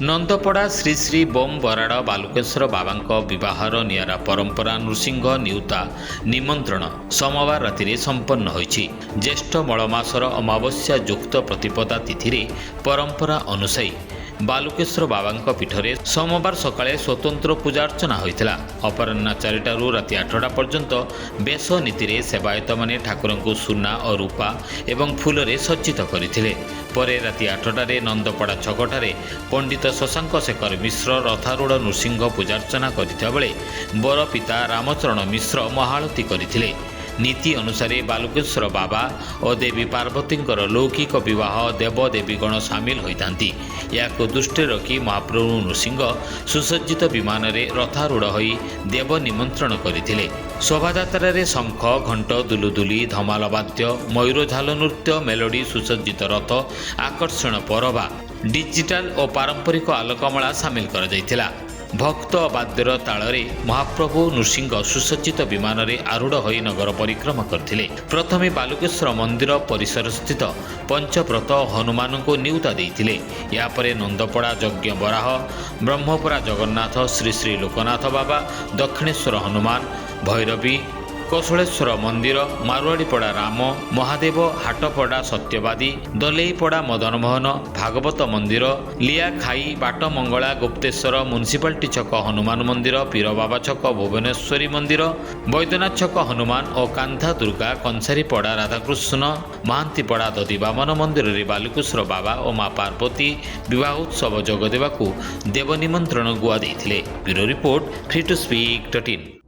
Nandapada Shri Shri bomb Barad Balukeswar ବାବାଙ୍କ ବିବାହର ନିଆରା ପରମ୍ପରା ନୃସିଂହ ନିଉତା ନିମନ୍ତ୍ରଣ ସୋମବାର ରାତିରେ ସମ୍ପନ୍ନ ହୋଇଛି। ଜ୍ୟେଷ୍ଠ ମଳ ମାସର ଅମାବସ୍ୟା ଯୁକ୍ତ ପ୍ରତିପଦା ତିଥିରେ ପରମ୍ପରା ଅନୁସାୟୀ ବାଲୁକେଶ୍ୱର ବାବାଙ୍କ ପୀଠରେ ସୋମବାର ସକାଳେ ସ୍ୱତନ୍ତ୍ର ପୂଜାର୍ଚ୍ଚନା ହୋଇଥିଲା। ଅପରାହ୍ନ 4ଟାରୁ ରାତି 8ଟା ପର୍ଯ୍ୟନ୍ତ ବେଶ ନୀତିରେ ସେବାୟତମାନେ ଠାକୁରଙ୍କୁ ସୁନା ଓ ରୂପା ଏବଂ ଫୁଲରେ ସଜ୍ଜିତ କରିଥିଲେ। ପରେ ରାତି 8ଟାରେ ନନ୍ଦପଡ଼ା ଛକଠାରେ ପଣ୍ଡିତ ଶଶାଙ୍କ ଶେଖର ମିଶ୍ର ରଥାରୂଢ଼ ନୃସିଂହ ପୂଜାର୍ଚ୍ଚନା କରିଥିବା ବେଳେ ବର ପିତା ରାମଚରଣ ମିଶ୍ର ମହାଳତୀ କରିଥିଲେ। ନୀତି ଅନୁସାରେ ବାଲୁକେଶ୍ୱର ବାବା ଓ ଦେବୀ ପାର୍ବତୀଙ୍କର ଲୌକିକ ବିବାହ ଦେବଦେବୀଗଣ ସାମିଲ ହୋଇଥାନ୍ତି। ଏହାକୁ ଦୃଷ୍ଟିରେ ରଖି ମହାପ୍ରଭୁ ନୃସିଂହ ସୁସଜ୍ଜିତ ବିମାନରେ ରଥାରୂଢ଼ ହୋଇ ଦେବ ନିମନ୍ତ୍ରଣ କରିଥିଲେ। ଶୋଭାଯାତ୍ରାରେ ଶଙ୍ଖ ଘଣ୍ଟ ଦୁଲୁଦୁଲି ଧମାଲ ବାଦ୍ୟ ମୟୂରଝାଲ ନୃତ୍ୟ ମେଲୋଡି ସୁସଜ୍ଜିତ ରଥ ଆକର୍ଷଣ ପରବା ଡିଜିଟାଲ ଓ ପାରମ୍ପରିକ ଆଲୋକମାଳା ସାମିଲ କରାଯାଇଥିଲା। ଭକ୍ତ ବାଦ୍ୟର ତାଳରେ ମହାପ୍ରଭୁ ନୃସିଂହ ସୁସଜ୍ଜିତ ବିମାନରେ ଆରୂଢ଼ ହୋଇ ନଗର ପରିକ୍ରମା କରିଥିଲେ। ପ୍ରଥମେ ବାଲୁକେଶ୍ୱର ମନ୍ଦିର ପରିସରସ୍ଥିତ ପଞ୍ଚବ୍ରତ ହନୁମାନଙ୍କୁ ନିଉତା ଦେଇଥିଲେ। ଏହାପରେ ନନ୍ଦପଡ଼ା ଯଜ୍ଞ ବରାହ ବ୍ରହ୍ମପୁରା ଜଗନ୍ନାଥ ଶ୍ରୀ ଶ୍ରୀ ଲୋକନାଥ ବାବା ଦକ୍ଷିଣେଶ୍ୱର ହନୁମାନ ଭୈରବୀ କୌଶଳେଶ୍ୱର ମନ୍ଦିର ମାରୁଆଡ଼ିପଡ଼ା ରାମ ମହାଦେବ ହାଟପଡ଼ା ସତ୍ୟବାଦୀ ଦଲେଇପଡ଼ା ମଦନମୋହନ ଭାଗବତ ମନ୍ଦିର ଲିଆଖାଇ ବାଟମଙ୍ଗଳା ଗୁପ୍ତେଶ୍ୱର ମ୍ୟୁନିସିପାଲିଟି ଛକ ହନୁମାନ ମନ୍ଦିର ପୀରବାବା ଛକ ଭୁବନେଶ୍ୱରୀ ମନ୍ଦିର ବୈଦ୍ୟନାଥ ଛକ ହନୁମାନ ଓ କାନ୍ଥା ଦୁର୍ଗା କଂସାରୀପଡ଼ା ରାଧାକୃଷ୍ଣ ମହାନ୍ତିପଡ଼ା ଦଧିବାମନ ମନ୍ଦିରରେ ବାଲୁକେଶ୍ୱର ବାବା ଓ ମା ପାର୍ବତୀ ବିବାହ ଉତ୍ସବ ଯୋଗ ଦେବାକୁ ଦେବ ନିମନ୍ତ୍ରଣ ଗୁଆ ଦେଇଥିଲେ। Bureau report free2speak.in।